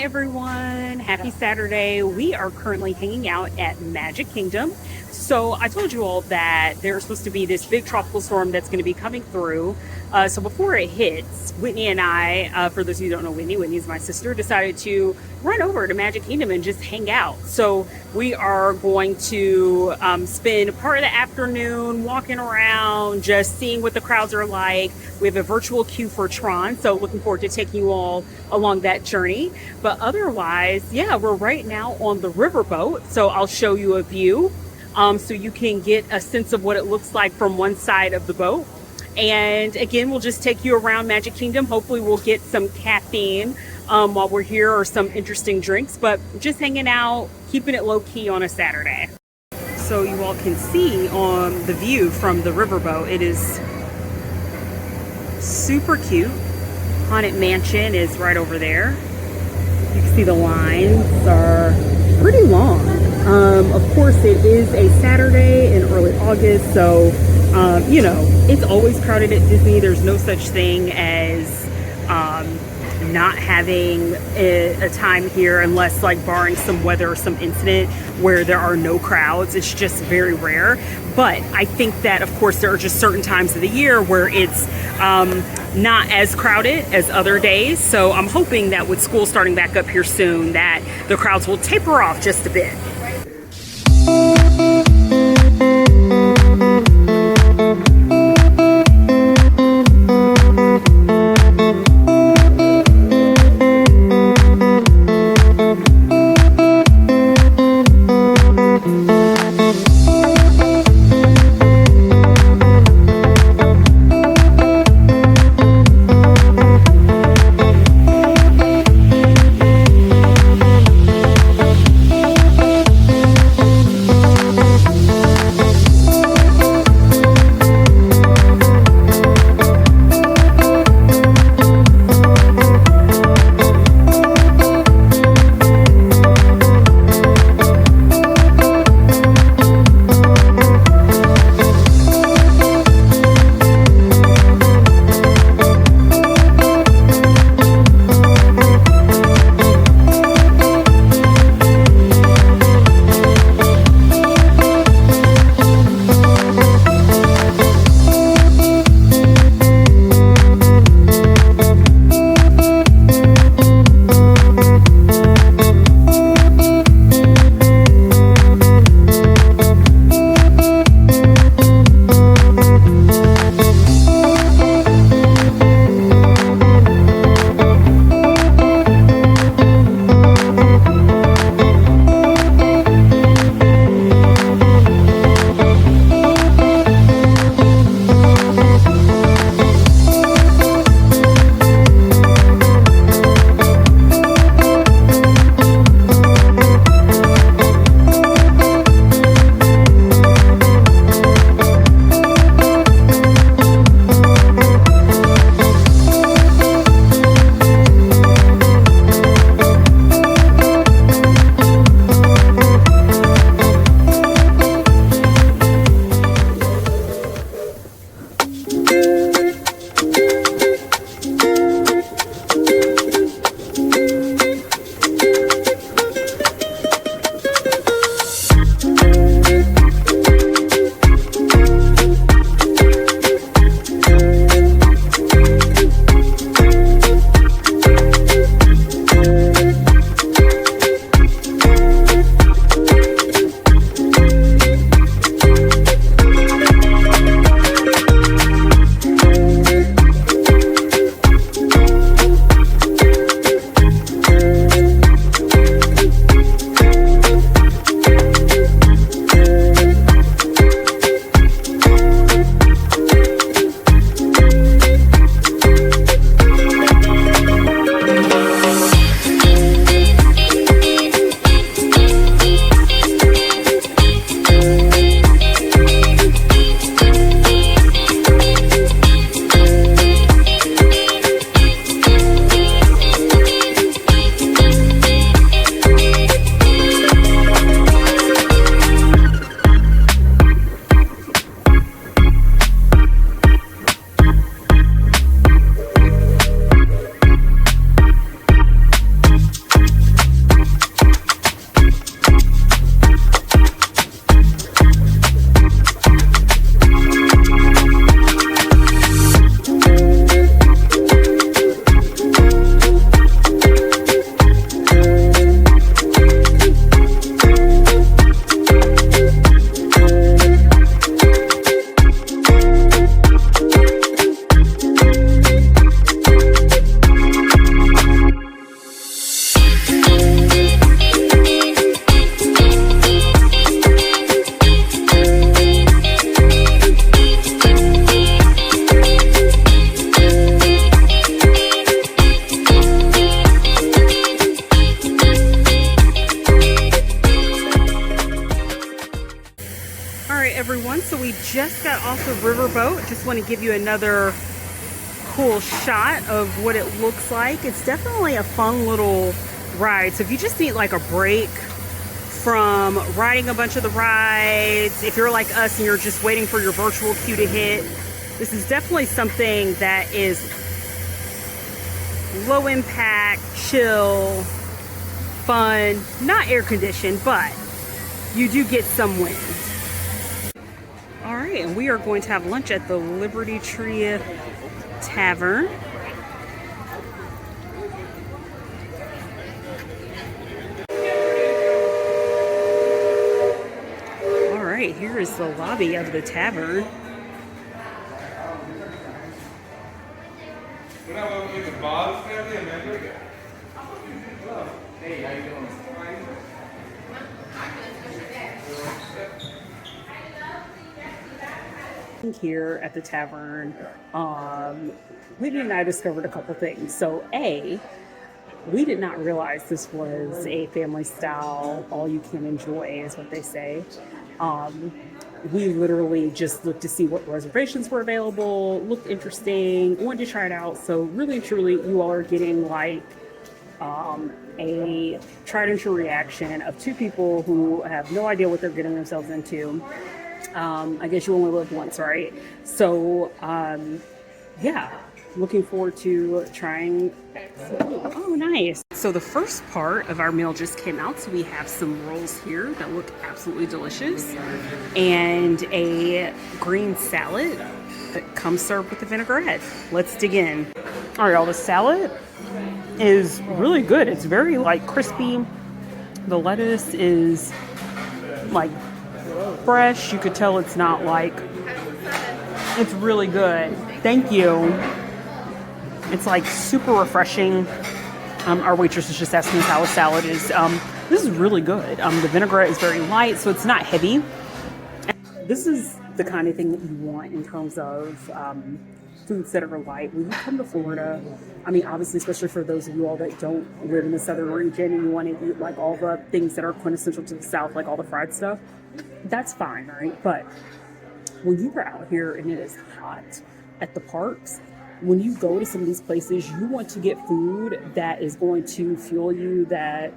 everyone, happy Saturday. We are currently hanging out at Magic Kingdom. So I told you all that there's supposed to be this big tropical storm that's going to be coming through. So before it hits, Whitney and I, for those of you who don't know Whitney's my sister, decided to run over to Magic Kingdom and just hang out. So we are going to spend part of the afternoon walking around, just seeing what the crowds are like. We have a virtual queue for Tron, so looking forward to taking you all along that journey. But otherwise, yeah, we're right now on the riverboat, so I'll show you a view so you can get a sense of what it looks like from one side of the boat. And again, we'll just take you around Magic Kingdom. Hopefully we'll get some caffeine while we're here, or some interesting drinks, but just hanging out, keeping it low-key on a Saturday. So you all can see on the view from the riverboat, it is super cute. Haunted Mansion is right over there. You can see the lines are pretty long. Of course, it is a Saturday in early August, so you know, it's always crowded at Disney. There's no such thing as not having a time here, unless like barring some weather or some incident where there are no crowds. It's just very rare. But I think that, of course, there are just certain times of the year where it's not as crowded as other days. So I'm hoping that with school starting back up here soon, that the crowds will taper off just a bit. we just got off the riverboat. Just want to give you another cool shot of what it looks like. It's definitely a fun little ride. So if you just need like a break from riding a bunch of the rides, if you're like us and you're just waiting for your virtual queue to hit, this is definitely something that is low impact, chill, fun, not air conditioned, but you do get some wind. All right, and we are going to have lunch at the Liberty Tree Tavern. All right, here is the lobby of the tavern. Hey, how you doing? Here at the tavern, Whitney and I discovered a couple things. So A, we did not realize this was a family style, all you can enjoy is what they say. We literally just looked to see what reservations were available, looked interesting, wanted to try it out. So really and truly, you all are getting like a tried and true reaction of two people who have no idea what they're getting themselves into. I guess you only live once, right? So, yeah, looking forward to trying. Oh, nice. So the first part of our meal just came out. So we have some rolls here that look absolutely delicious and a green salad that comes served with the vinaigrette. Let's dig in. All right, y'all, the salad is really good. It's very like crispy. The lettuce is like fresh. You could tell it's not like, it's really good. Thank you. It's like super refreshing. Our waitress was just asking us how a salad is. This is really good. The vinaigrette is very light, so it's not heavy. This is the kind of thing that you want in terms of foods that are light. When you come to Florida, I mean, obviously, especially for those of you all that don't live in the southern region and you want to eat like all the things that are quintessential to the South, like all the fried stuff, that's fine, right? But when you are out here and it is hot at the parks, when you go to some of these places, you want to get food that is going to fuel you, that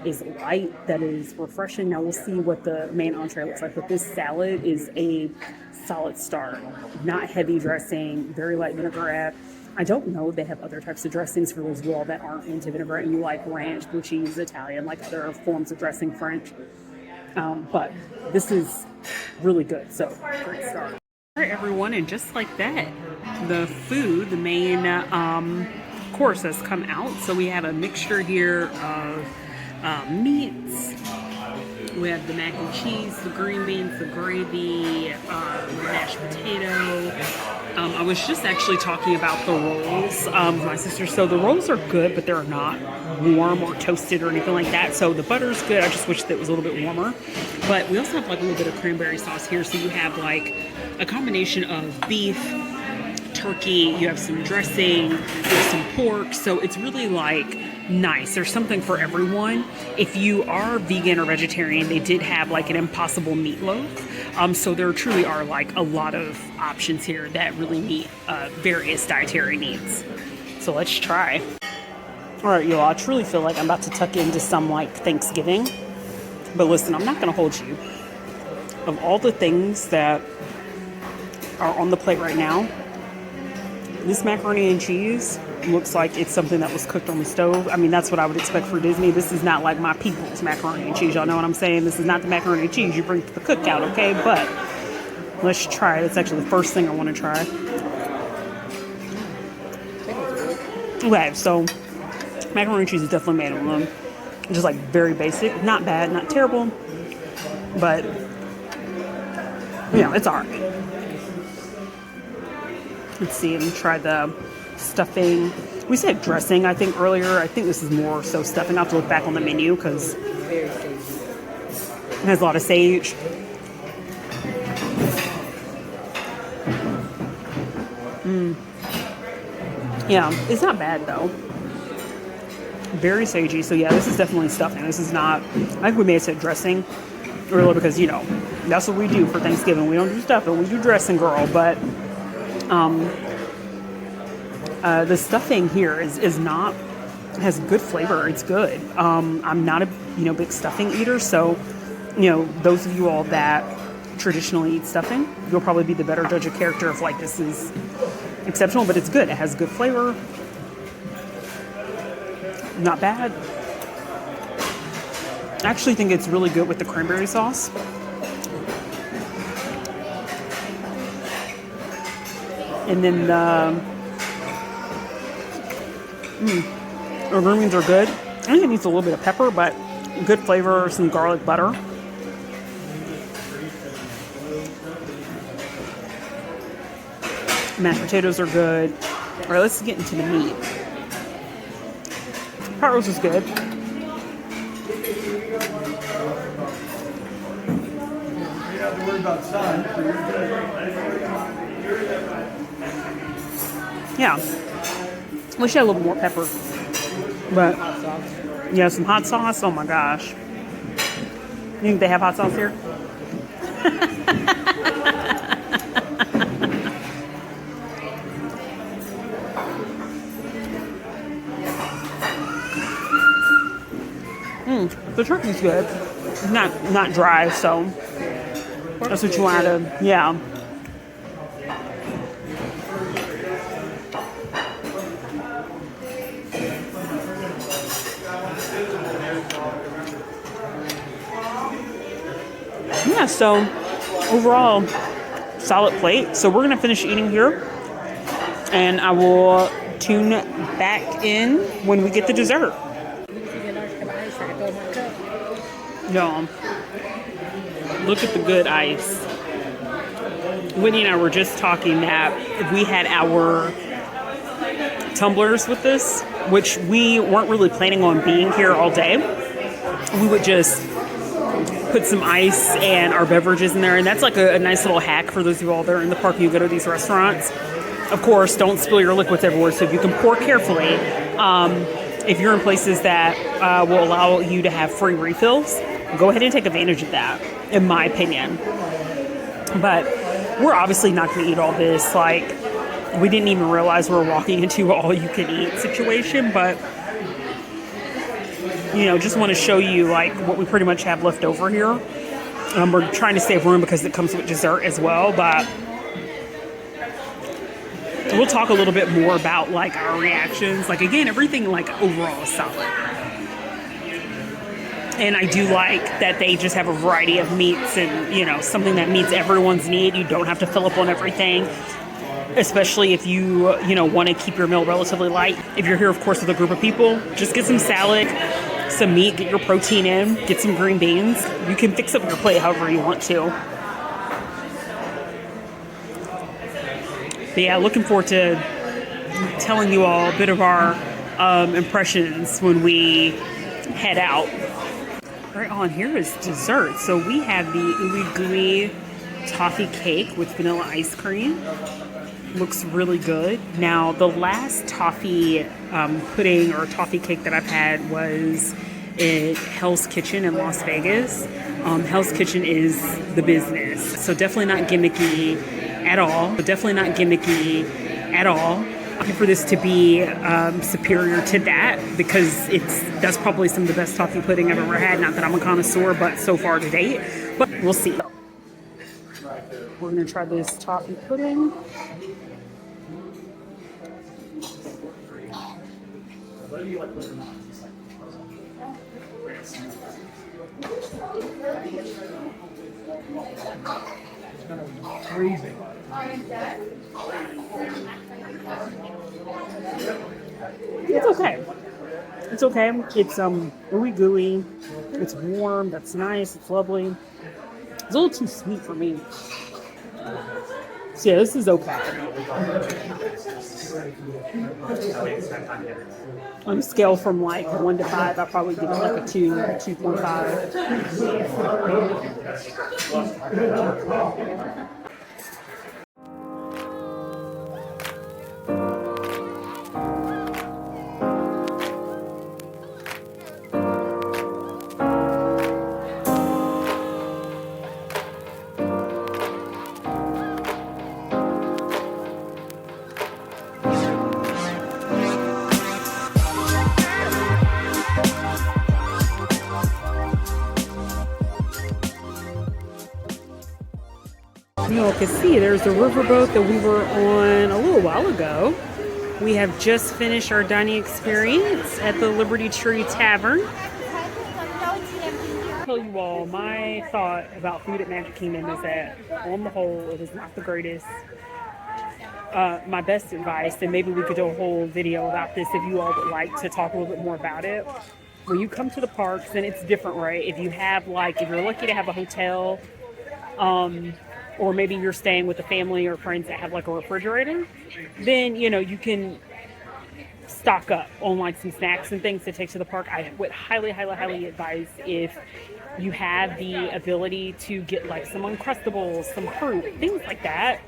is light, that is refreshing. Now we'll see what the main entree looks like, but this salad is a solid start. Not heavy dressing, very light vinaigrette. I don't know if they have other types of dressings for those of you all that aren't into vinaigrette and you like ranch, blue cheese, Italian, like other forms of dressing, French. But this is really good, so great start. All right, everyone, and just like that, the food, the main course has come out. So we have a mixture here of meats. We have the mac and cheese, the green beans, the gravy, the mashed potato. I was just actually talking about the rolls with my sister. So the rolls are good, but they're not warm or toasted or anything like that. So the butter's good. I just wish that it was a little bit warmer. But we also have like a little bit of cranberry sauce here. So you have like a combination of beef, turkey, you have some dressing, you have some pork. So it's really like nice. There's something for everyone. If you are vegan or vegetarian, they did have like an impossible meatloaf. So there truly are like a lot of options here that really meet various dietary needs. So let's try. All right, y'all, I truly feel like I'm about to tuck into some like Thanksgiving. But listen, I'm not going to hold you. Of all the things that are on the plate right now, this macaroni and cheese looks like it's something that was cooked on the stove. I mean, that's what I would expect for Disney. This is not like my people's macaroni and cheese. Y'all know what I'm saying? This is not the macaroni and cheese you bring to the cookout, okay? But let's try it. It's actually the first thing I want to try. Okay, so macaroni and cheese is definitely made on them. Just like very basic. Not bad, not terrible. But, you know, it's all right. Let's see, let me try the stuffing. We said dressing, I think, earlier. I think this is more so stuffing. I'll have to look back on the menu because it has a lot of sage. Yeah, it's not bad though. Very sagey. So yeah, this is definitely stuffing. This is not, I think we may have said dressing earlier because, you know, That's what we do for Thanksgiving. We don't do stuffing, we do dressing, girl. But the stuffing here is not, has good flavor. It's good. I'm not a big stuffing eater, so those of you all that traditionally eat stuffing, you'll probably be the better judge of character if like this is exceptional, but it's good. It has good flavor. Not bad. I actually think it's really good with the cranberry sauce. And then the green beans are good. I think it needs a little bit of pepper, but good flavor, some garlic butter. Mashed potatoes are good. All right, let's get into the meat. Pot roast is good. You don't have to worry about sun. Yeah. Wish I had a little more pepper. But yeah, some hot sauce. Oh my gosh. You think they have hot sauce here? The turkey's good. It's not dry, so that's what you want to, yeah. Yeah, so overall, solid plate. So we're gonna finish eating here, and I will tune back in when we get the dessert. Y'all, look at the good ice. Whitney and I were just talking that if we had our tumblers with this, which we weren't really planning on being here all day, we would just put some ice and our beverages in there. And that's like a nice little hack for those of you all that are in the park and you go to these restaurants. Of course, don't spill your liquids everywhere, so if you can pour carefully. If you're in places that will allow you to have free refills, go ahead and take advantage of that, in my opinion. But we're obviously not going to eat all this. Like, we didn't even realize we were walking into an all-you-can-eat situation. But, just want to show you, like, what we pretty much have left over here. We're trying to save room because it comes with dessert as well. But we'll talk a little bit more about, like, our reactions. Like, again, everything, like, overall is solid. And I do like that they just have a variety of meats and, something that meets everyone's need. You don't have to fill up on everything, especially if you, want to keep your meal relatively light. If you're here, of course, with a group of people, just get some salad, some meat, get your protein in, get some green beans. You can fix up your plate however you want to. But yeah, looking forward to telling you all a bit of our impressions when we head out. Right on, here is dessert. So we have the ooey gooey toffee cake with vanilla ice cream. Looks really good. Now, the last toffee pudding or toffee cake that I've had was at Hell's Kitchen in Las Vegas. Hell's Kitchen is the business. So definitely not gimmicky at all. Looking for this to be superior to that, because that's probably some of the best toffee pudding I've ever had. Not that I'm a connoisseur, but so far to date. But we'll see. We're going to try this toffee pudding. Freezing. It's okay. It's okay. It's ooey gooey. It's warm. That's nice. It's lovely. It's a little too sweet for me. So yeah, this is okay. On a scale from like 1 to 5, I'll probably give it like a 2, 2.5. can see, there's a riverboat that we were on a little while ago. We have just finished our dining experience at the Liberty Tree Tavern. I'll tell you all, my thought about food at Magic Kingdom is that, on the whole, it is not the greatest. My best advice, and maybe we could do a whole video about this if you all would like to talk a little bit more about it. When you come to the parks, then it's different, right? If you have if you're lucky to have a hotel, or maybe you're staying with a family or friends that have like a refrigerator, then, you know, you can stock up on like some snacks and things to take to the park. I would highly advise, if you have the ability to get like some Uncrustables, some fruit, things like that.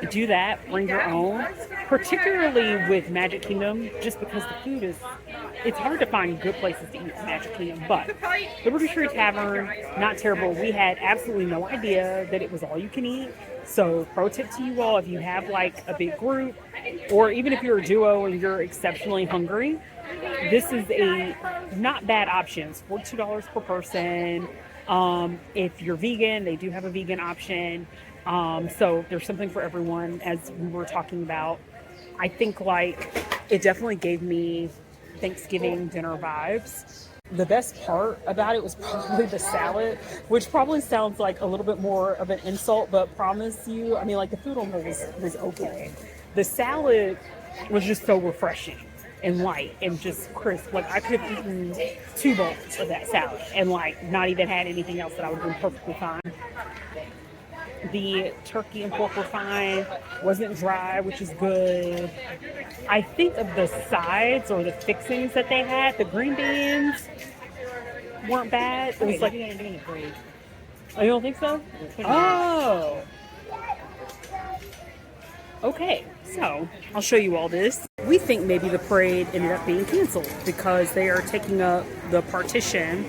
Do that, bring your own, particularly with Magic Kingdom, just because the food it's hard to find good places to eat at Magic Kingdom. But Liberty Tree Tavern, not terrible. We had absolutely no idea that it was all you can eat. So pro tip to you all, if you have like a big group, or even if you're a duo and you're exceptionally hungry, this is a not bad option. It's $42 per person. If you're vegan, they do have a vegan option. So there's something for everyone, as we were talking about. I think like it definitely gave me Thanksgiving dinner vibes. The best part about it was probably the salad, which probably sounds like a little bit more of an insult, but promise you, I mean, like the food on there was okay. The salad was just so refreshing and light and just crisp. Like I could have eaten 2 bowls of that salad and like not even had anything else, that I would have been perfectly fine. The turkey and pork were fine, wasn't dry, which is good. I think of the sides or the fixings that they had, the green beans weren't bad. It was like, oh, you don't think so? Oh, okay. So I'll show you all this. We think maybe the parade ended up being canceled because they are taking up the partition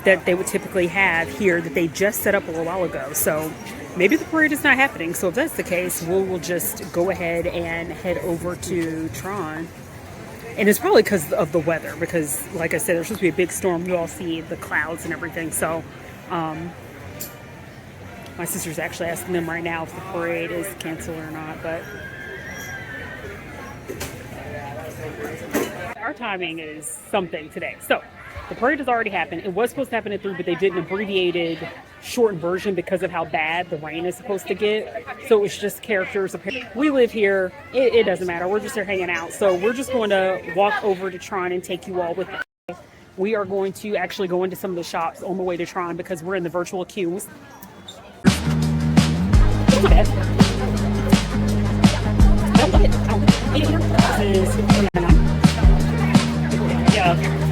that they would typically have here that they just set up a little while ago. So maybe the parade is not happening. So if that's the case, we'll just go ahead and head over to Tron. And it's probably because of the weather, because like I said, there's supposed to be a big storm. You all see the clouds and everything. So my sister's actually asking them right now if the parade is canceled or not, but our timing is something today. So the parade has already happened. It was supposed to happen at 3, but they did an abbreviated, shortened version because of how bad the rain is supposed to get. So it's just characters. We live here. It doesn't matter. We're just here hanging out. So we're just going to walk over to Tron and take you all with us. We are going to actually go into some of the shops on the way to Tron because we're in the virtual queue. Yeah.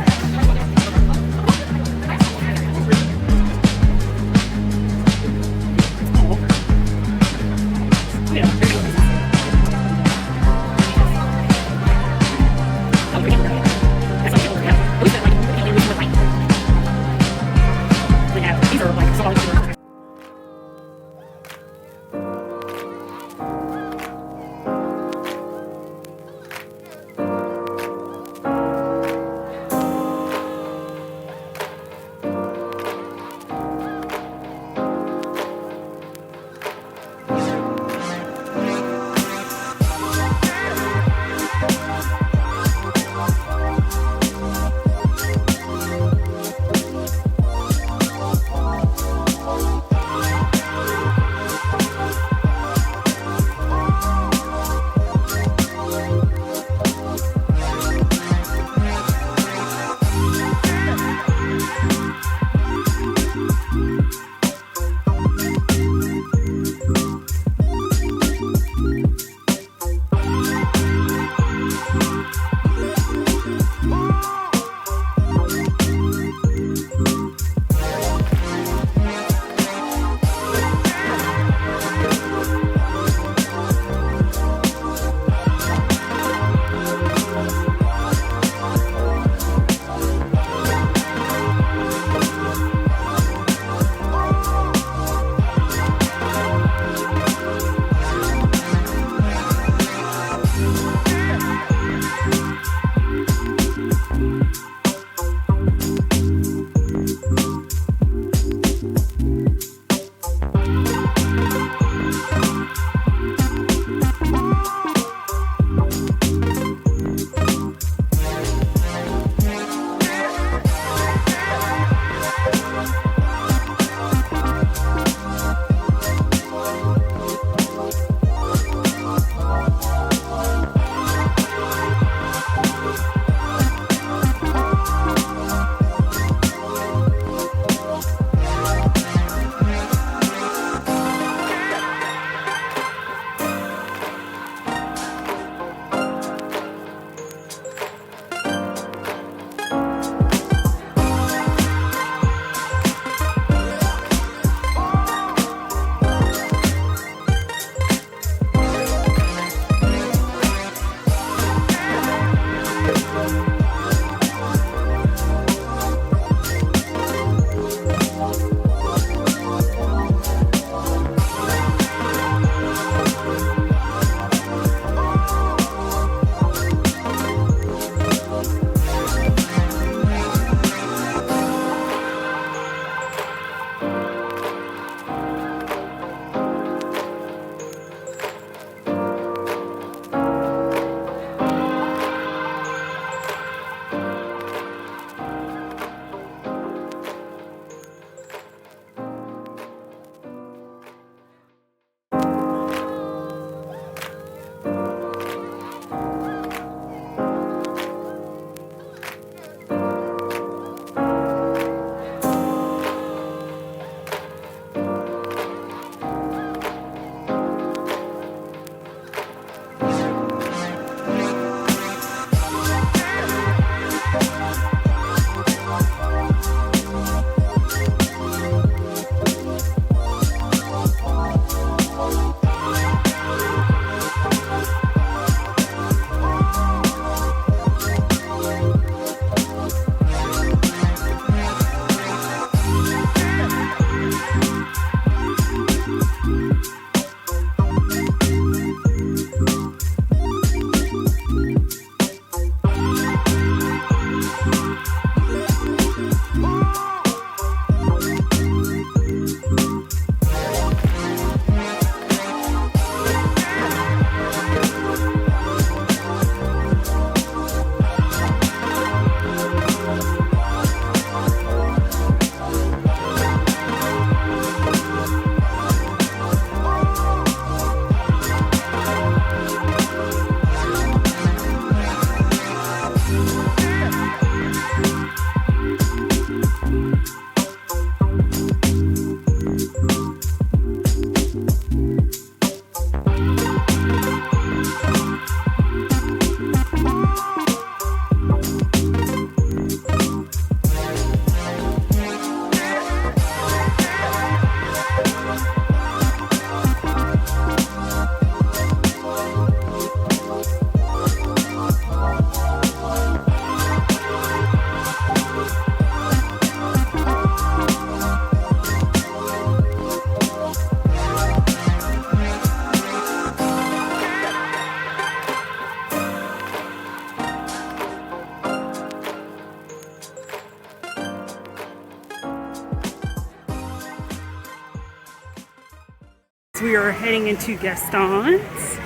We are heading into Gaston's.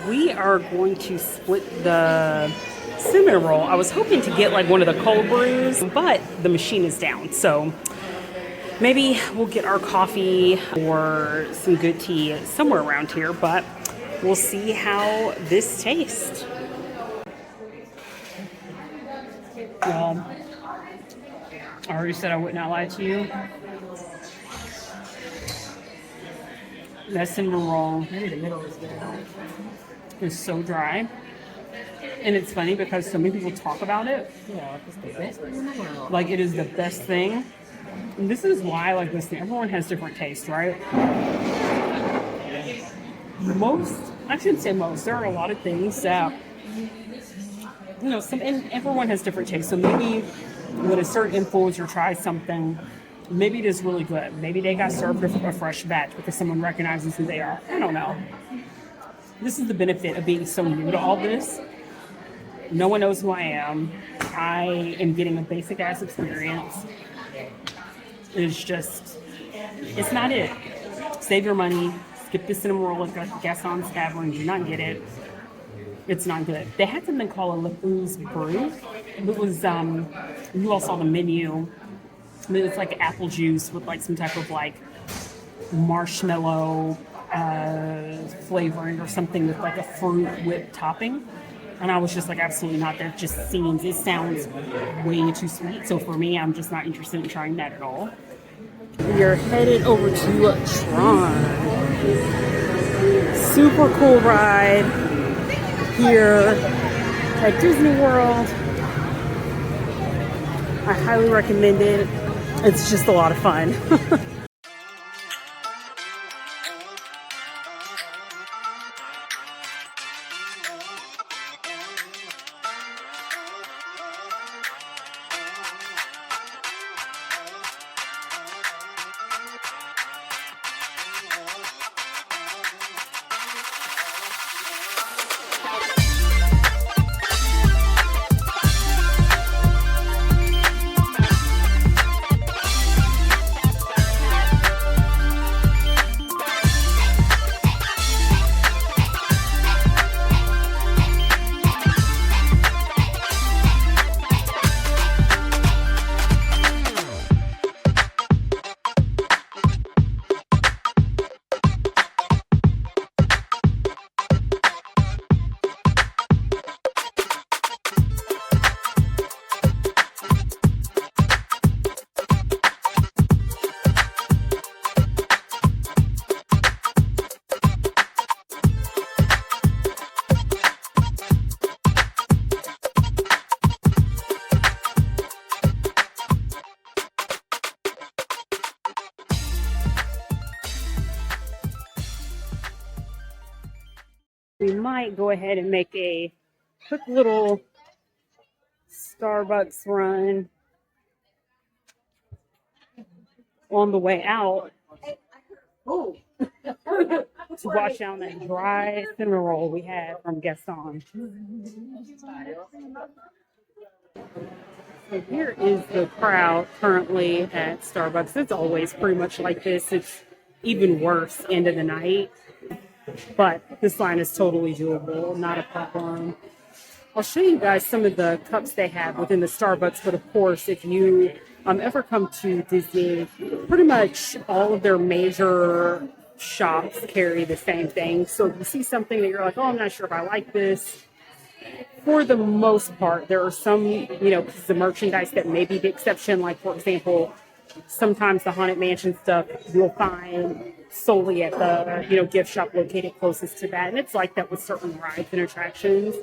We are going to split the cinnamon roll. I was hoping to get like one of the cold brews, but the machine is down. So maybe we'll get our coffee or some good tea somewhere around here, but we'll see how this tastes. Well, I already said I would not lie to you. That cinnamon roll is so dry. And it's funny because so many people talk about it. Yeah, it's the best thing in the world. Like, it is the best thing. And this is why, like, listen, everyone has different tastes, right? I shouldn't say most, there are a lot of things that, you know, and everyone has different tastes. So maybe when a certain influencer tries something, maybe it is really good. Maybe they got served a fresh batch because someone recognizes who they are. I don't know. This is the benefit of being so new to all this. No one knows who I am. I am getting a basic ass experience. It's not it. Save your money. Skip the cinnamon roll at Gaston's Tavern. Do not get it. It's not good. They had something called a Lefou's Brew. It was, you all saw the menu. It's like apple juice with like some type of like marshmallow flavoring or something with like a fruit whipped topping. And I was just like, absolutely not. That just it sounds way too sweet. So for me, I'm just not interested in trying that at all. We are headed over to Tron. Super cool ride here at Disney World. I highly recommend it. It's just a lot of fun. We might go ahead and make a quick little Starbucks run on the way out to wash down that dry cinnamon roll we had from Gaston. So here is the crowd currently at Starbucks. It's always pretty much like this. It's even worse end of the night. But this line is totally doable, not a problem. I'll show you guys some of the cups they have within the Starbucks, but of course, if you ever come to Disney, pretty much all of their major shops carry the same thing. So if you see something that you're like, oh, I'm not sure if I like this, for the most part, there are some, pieces of merchandise that may be the exception. Like, for example, sometimes the Haunted Mansion stuff you'll find solely at the gift shop located closest to that, and it's like that with certain rides and attractions.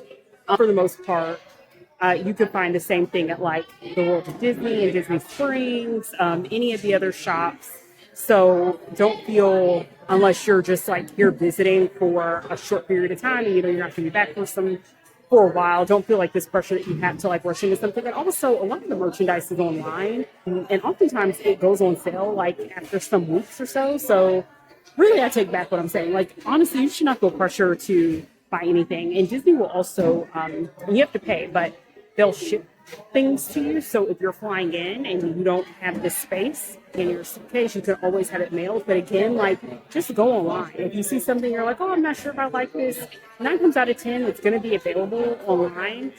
For the most part, you could find the same thing at like the World of Disney and Disney Springs, any of the other shops. So don't feel, unless you're just like here visiting for a short period of time and you're not going to be back for a while, don't feel like this pressure that you have to like rush into something. And also, a lot of the merchandise is online, and oftentimes it goes on sale like after some weeks or so. So really, I take back what I'm saying. Like, honestly, you should not feel pressure to buy anything. And Disney will also, and you have to pay, but they'll ship things to you. So if you're flying in and you don't have the space in your suitcase, you can always have it mailed. But again, like, just go online. If you see something you're like, oh, I'm not sure if I like this, 9 times out of 10, it's going to be available online.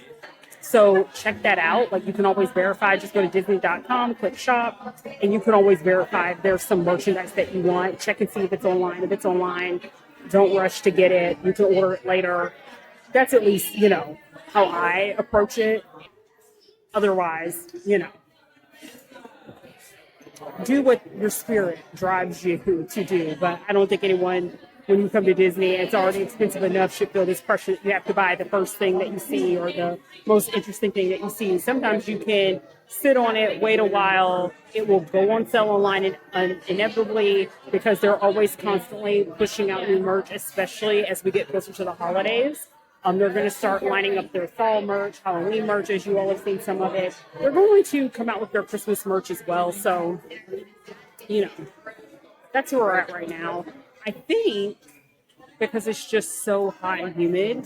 So check that out. Like, you can always verify. Just go to Disney.com, click shop, and you can always verify if there's some merchandise that you want. Check and see if it's online. If it's online, don't rush to get it. You can order it later. That's at least, how I approach it. Otherwise, do what your spirit drives you to do. But I don't think anyone, when you come to Disney, it's already expensive enough, should feel this pressure that you have to buy the first thing that you see or the most interesting thing that you see. Sometimes you can sit on it, wait a while. It will go on sale online inevitably, because they're always constantly pushing out new merch, especially as we get closer to the holidays. They're going to start lining up their fall merch, Halloween merch, as you all have seen some of it. They're going to come out with their Christmas merch as well. So, that's where we're at right now. I think because it's just so hot and humid,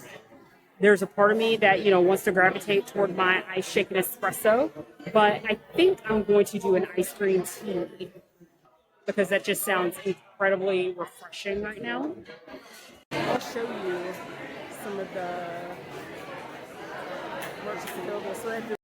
there's a part of me that, wants to gravitate toward my ice shake and espresso. But I think I'm going to do an ice cream tea, because that just sounds incredibly refreshing right now. I'll show you some of the merch available. So